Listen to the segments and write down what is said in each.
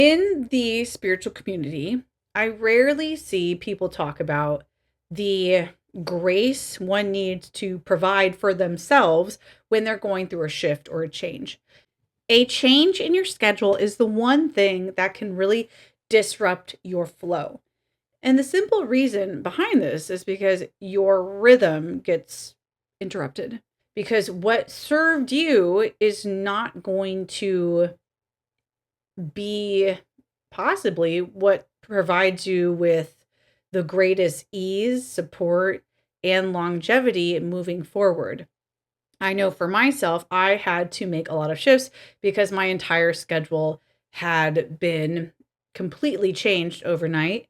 In the spiritual community, I rarely see people talk about the grace one needs to provide for themselves when they're going through a shift or a change. A change in your schedule is the one thing that can really disrupt your flow. And the simple reason behind this is because your rhythm gets interrupted. Because what served you is not going to be possibly what provides you with the greatest ease, support, and longevity moving forward. I know for myself, I had to make a lot of shifts because my entire schedule had been completely changed overnight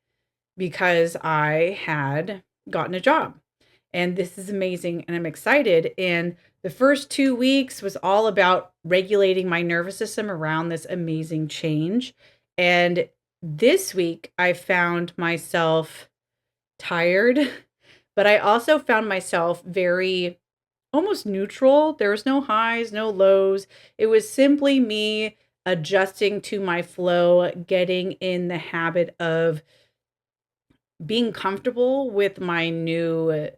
because I had gotten a job. And this is amazing and I'm excited. And the first 2 weeks was all about regulating my nervous system around this amazing change. And this week, I found myself tired, but I also found myself very almost neutral. There was no highs, no lows. It was simply me adjusting to my flow, getting in the habit of being comfortable with my new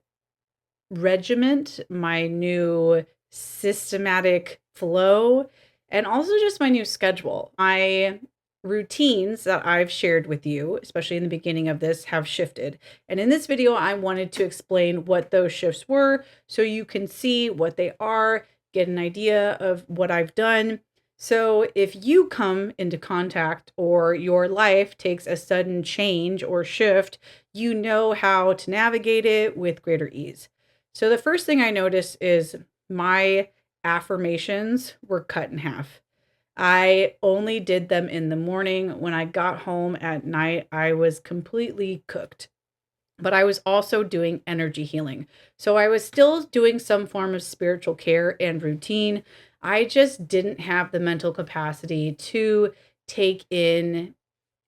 regiment, my new systematic flow, and also just my new schedule. My routines that I've shared with you, especially in the beginning of this, have shifted. And in this video, I wanted to explain what those shifts were so you can see what they are, get an idea of what I've done. So if you come into contact or your life takes a sudden change or shift, you know how to navigate it with greater ease. So the first thing I noticed is my affirmations were cut in half. I only did them in the morning. When I got home at night, I was completely cooked. But I was also doing energy healing. So I was still doing some form of spiritual care and routine. I just didn't have the mental capacity to take in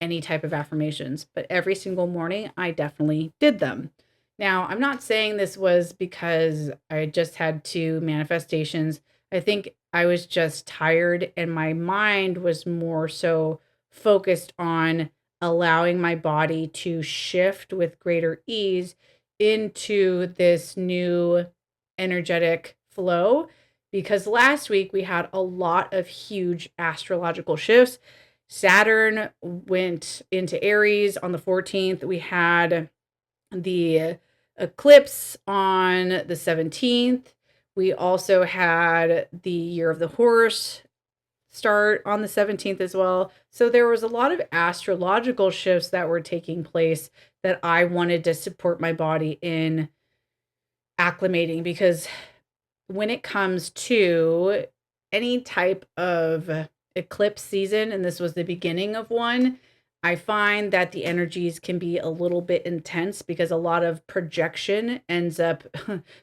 any type of affirmations, but every single morning I definitely did them. Now, I'm not saying this was because I just had two manifestations. I think I was just tired and my mind was more so focused on allowing my body to shift with greater ease into this new energetic flow. Because last week we had a lot of huge astrological shifts. Saturn went into Aries on the 14th. We had the eclipse on the 17th. We also had the year of the horse start on the 17th as well. So there was a lot of astrological shifts that were taking place that I wanted to support my body in acclimating because when it comes to any type of eclipse season, and this was the beginning of one, I find that the energies can be a little bit intense because a lot of projection ends up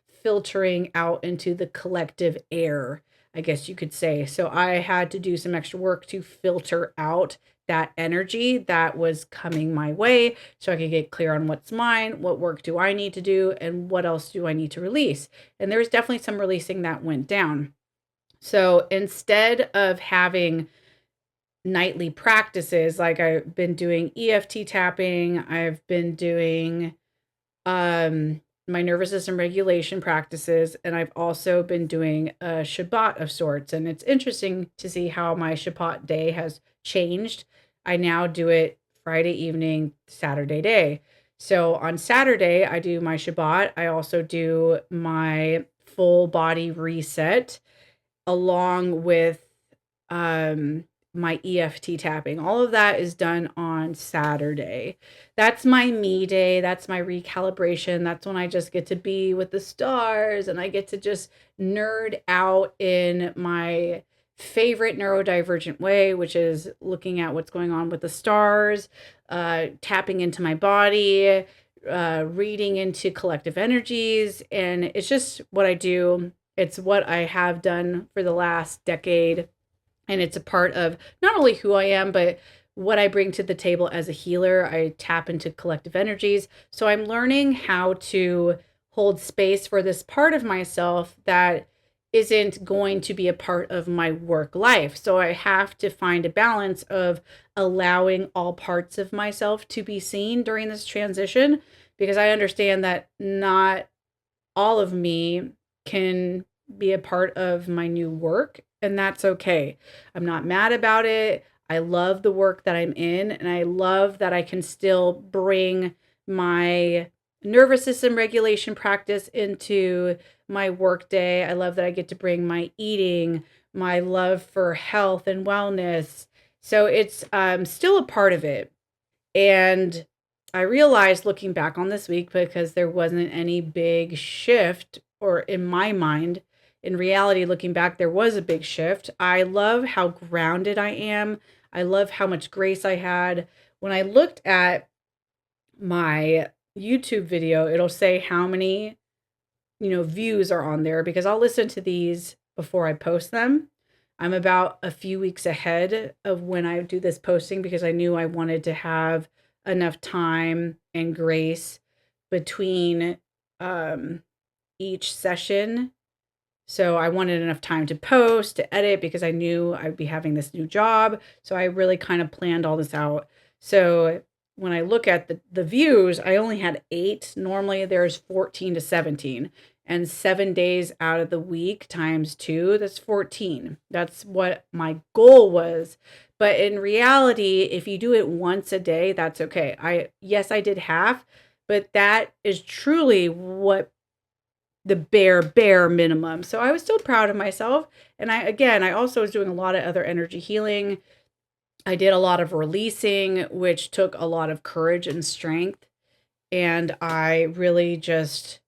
filtering out into the collective air, I guess you could say. So I had to do some extra work to filter out that energy that was coming my way so I could get clear on what's mine, what work do I need to do, and what else do I need to release. And there's definitely some releasing that went down. So instead of having nightly practices, like I've been doing EFT tapping, I've been doing my nervous system regulation practices, and I've also been doing a Shabbat of sorts. And it's interesting to see how my Shabbat day has changed. I now do it Friday evening, Saturday day. So on Saturday, I do my Shabbat. I also do my full body reset along with um my EFT tapping. All of that is done on Saturday. That's my me day. That's my recalibration. That's when I just get to be with the stars and I get to just nerd out in my favorite neurodivergent way, which is looking at what's going on with the stars, tapping into my body, reading into collective energies. And it's just what I do. It's what I have done for the last decade. And it's a part of not only who I am, but what I bring to the table as a healer. I tap into collective energies. So I'm learning how to hold space for this part of myself that isn't going to be a part of my work life. So I have to find a balance of allowing all parts of myself to be seen during this transition, because I understand that not all of me can be a part of my new work, and that's okay. I'm not mad about it. I love the work that I'm in, and I love that I can still bring my nervous system regulation practice into my work day. I love that I get to bring my eating, my love for health and wellness. So it's still a part of it. And I realized looking back on this week, because there wasn't any big shift, or in my mind, in reality, looking back, there was a big shift. I love how grounded I am. I love how much grace I had. When I looked at my YouTube video, it'll say how many, views are on there, because I'll listen to these before I post them. I'm about a few weeks ahead of when I do this posting, because I knew I wanted to have enough time and grace between um, each session. So I wanted enough time to post, to edit, because I knew I'd be having this new job. So I really kind of planned all this out. So when I look at the views, I only had 8. Normally there's 14 to 17. And 7 days out of the week times 2, that's 14. That's what my goal was. But in reality, if you do it once a day, that's okay. Yes, I did half, but that is truly what the bare minimum. So I was still proud of myself. And I also was doing a lot of other energy healing. I did a lot of releasing, which took a lot of courage and strength. And I really just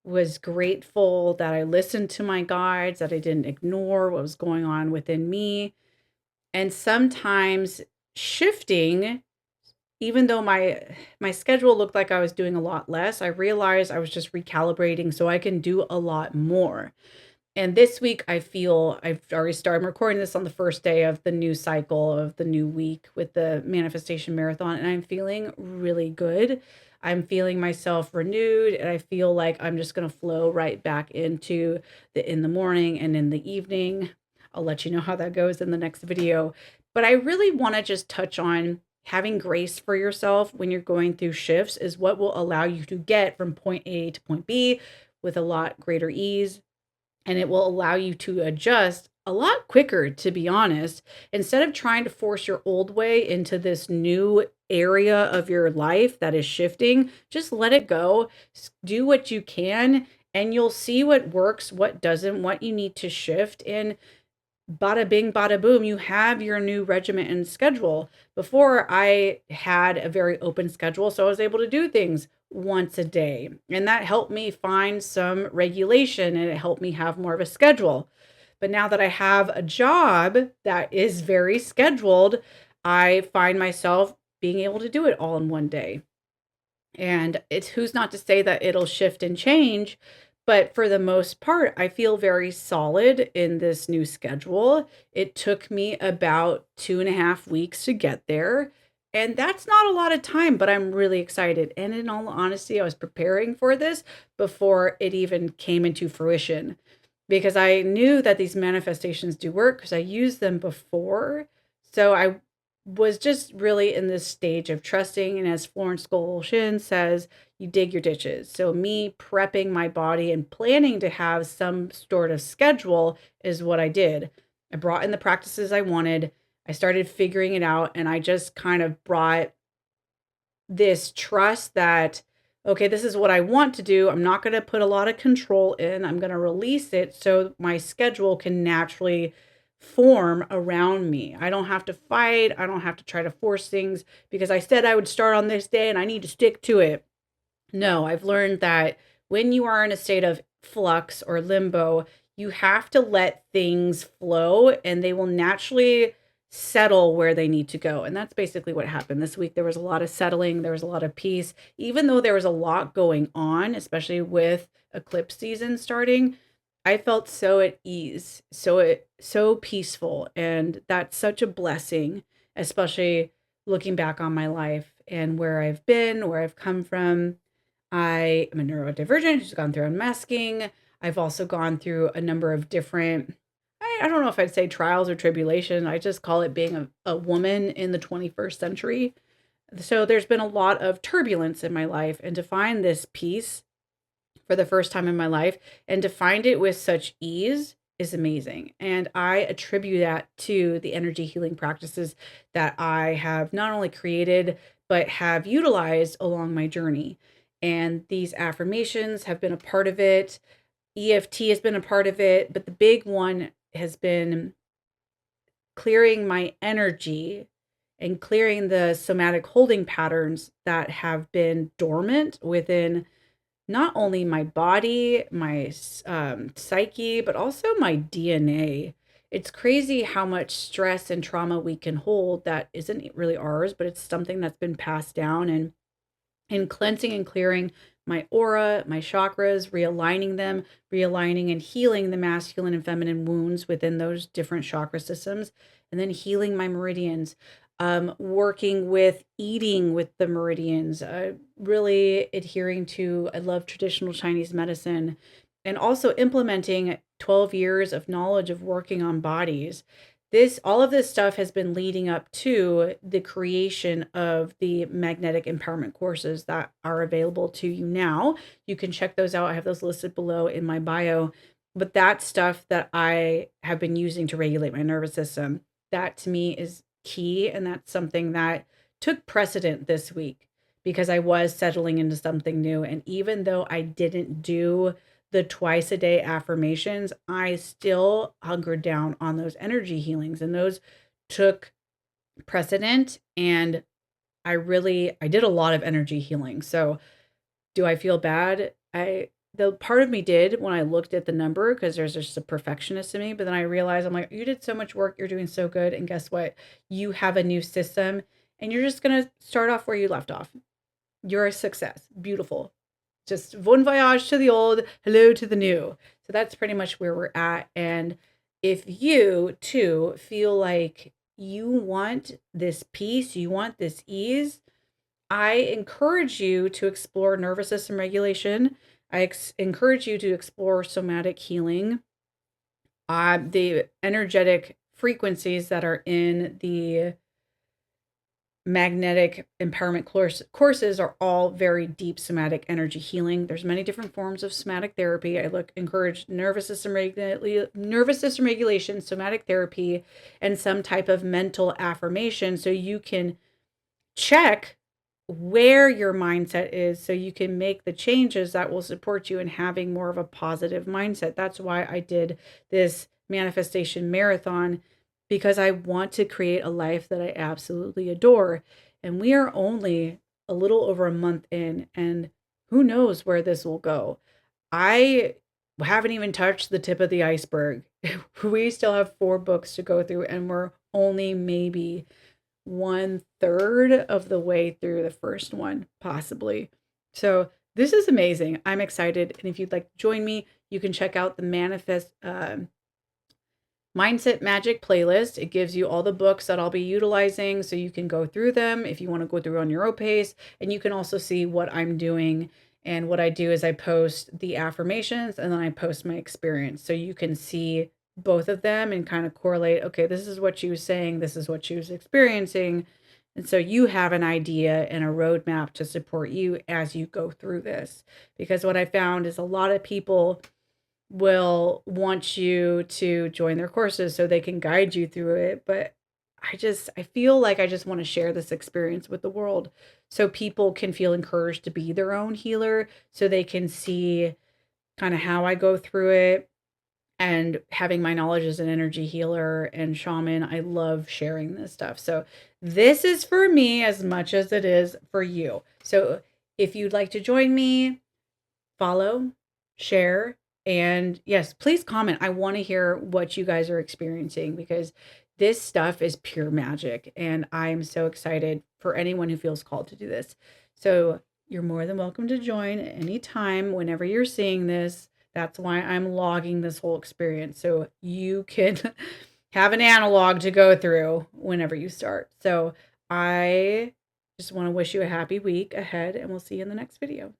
was grateful that I listened to my guides, that I didn't ignore what was going on within me. And sometimes shifting, even though my schedule looked like I was doing a lot less, I realized I was just recalibrating so I can do a lot more. And this week, I feel I've already started. I'm recording this on the first day of the new cycle of the new week with the manifestation marathon, and I'm feeling really good. I'm feeling myself renewed, and I feel like I'm just going to flow right back into the in the morning and in the evening. I'll let you know how that goes in the next video. But I really want to just touch on having grace for yourself when you're going through shifts is what will allow you to get from point A to point B with a lot greater ease, and it will allow you to adjust a lot quicker, to be honest. Instead of trying to force your old way into this new area of your life that is shifting, just let it go. Do what you can, and you'll see what works, what doesn't, what you need to shift. And bada bing, bada boom, you have your new regiment and schedule. Before, I had a very open schedule, so I was able to do things once a day. And that helped me find some regulation, and it helped me have more of a schedule. But now that I have a job that is very scheduled, I find myself being able to do it all in one day. And it's who's not to say that it'll shift and change, but for the most part, I feel very solid in this new schedule. It took me about 2.5 weeks to get there. And that's not a lot of time, but I'm really excited. And in all honesty, I was preparing for this before it even came into fruition, because I knew that these manifestations do work because I used them before. So I was just really in this stage of trusting. And as Florence Scovel Shinn says, you dig your ditches. So me prepping my body and planning to have some sort of schedule is what I did. I brought in the practices I wanted. I started figuring it out, and I just kind of brought this trust that, okay, this is what I want to do. I'm not going to put a lot of control in. I'm going to release it so my schedule can naturally form around me. I don't have to fight. I don't have to try to force things because I said I would start on this day and I need to stick to it. No, I've learned that when you are in a state of flux or limbo, you have to let things flow and they will naturally settle where they need to go. And that's basically what happened this week. There was a lot of settling, there was a lot of peace, even though there was a lot going on, especially with eclipse season starting. I felt so at ease, so peaceful, and that's such a blessing, especially looking back on my life and where I've been, where I've come from. I am a neurodivergent who's gone through unmasking. I've also gone through a number of different, I don't know if I'd say trials or tribulation. I just call it being a woman in the 21st century. So there's been a lot of turbulence in my life. And to find this peace for the first time in my life and to find it with such ease is amazing. And I attribute that to the energy healing practices that I have not only created, but have utilized along my journey. And these affirmations have been a part of it. EFT has been a part of it, but the big one has been clearing my energy and clearing the somatic holding patterns that have been dormant within not only my body, my psyche, but also my DNA. It's crazy how much stress and trauma we can hold that isn't really ours, but it's something that's been passed down. And cleansing and clearing my aura, my chakras, realigning them, realigning and healing the masculine and feminine wounds within those different chakra systems, and then healing my meridians. Working with eating with the meridians, really adhering to, I love traditional Chinese medicine, and also implementing 12 years of knowledge of working on bodies. All of this stuff has been leading up to the creation of the magnetic empowerment courses that are available to you now. You can check those out. I have those listed below in my bio. But that stuff that I have been using to regulate my nervous system, that to me is key. And that's something that took precedent this week because I was settling into something new. And even though I didn't do the twice a day affirmations, I still hunkered down on those energy healings, and those took precedent. And I did a lot of energy healing. So do I feel bad? The part of me did when I looked at the number, because there's just a perfectionist in me, but then I realized, I'm like, you did so much work, you're doing so good. And guess what? You have a new system and you're just going to start off where you left off. You're a success. Beautiful. Just bon voyage to the old, hello to the new. So that's pretty much where we're at. And if you too feel like you want this peace, you want this ease, I encourage you to explore nervous system regulation. I encourage you to explore somatic healing. The energetic frequencies that are in the magnetic empowerment courses are all very deep somatic energy healing. There's many different forms of somatic therapy. I encourage nervous system regulation, somatic therapy, and some type of mental affirmation so you can check where your mindset is so you can make the changes that will support you in having more of a positive mindset. That's why I did this manifestation marathon, because I want to create a life that I absolutely adore. And we are only a little over a month in, and who knows where this will go. I haven't even touched the tip of the iceberg. We still have 4 books to go through, and we're only maybe 1/3 of the way through the first one, possibly. So this is amazing. I'm excited. And if you'd like to join me, you can check out the Mindset Magic playlist. It gives you all the books that I'll be utilizing so you can go through them if you want to go through on your own pace. And you can also see what I'm doing. And what I do is I post the affirmations and then I post my experience. So you can see both of them and kind of correlate, okay, this is what she was saying, this is what she was experiencing. And so you have an idea and a roadmap to support you as you go through this. Because what I found is a lot of people will want you to join their courses so they can guide you through it. But I feel like I just want to share this experience with the world so people can feel encouraged to be their own healer, so they can see kind of how I go through it. And having my knowledge as an energy healer and shaman, I love sharing this stuff. So this is for me as much as it is for you. So if you'd like to join me, follow, share, and yes, please comment. I want to hear what you guys are experiencing, because this stuff is pure magic. And I'm so excited for anyone who feels called to do this. So you're more than welcome to join anytime, whenever you're seeing this. That's why I'm logging this whole experience, so you can have an analog to go through whenever you start. So I just want to wish you a happy week ahead, and we'll see you in the next video.